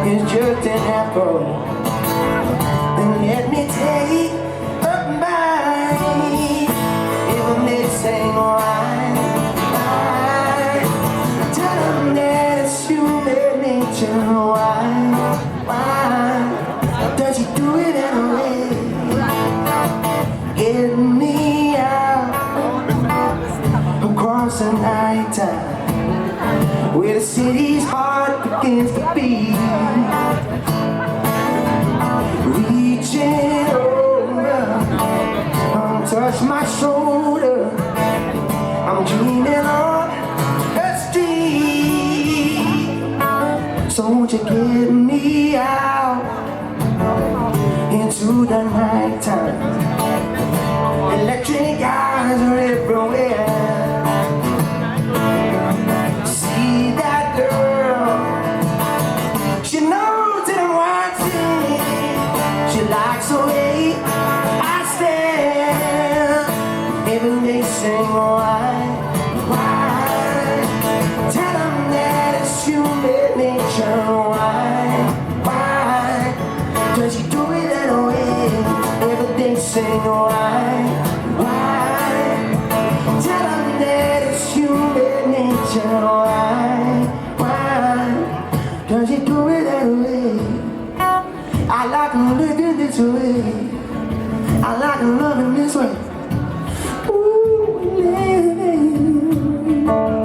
It's just an apple. Then let me take a bite. Even they sing why. Tell them that it's human nature. Why does he do it anyway? Get me out across the night time, where the city's heart begins to beat. Reaching over, touch my shoulder. I'm dreaming on the street. So won't you get me out into the night time? Electric eyes are everywhere. See that girl? She knows that I'm watching. She likes the way I stand. Maybe they sing why. Tell them that it's human nature. Why does he do it that way? Maybe they sing why. Tell them that it's human nature. Why does he do it that way? I like him living this way. I like him loving this way. Ooh, yeah.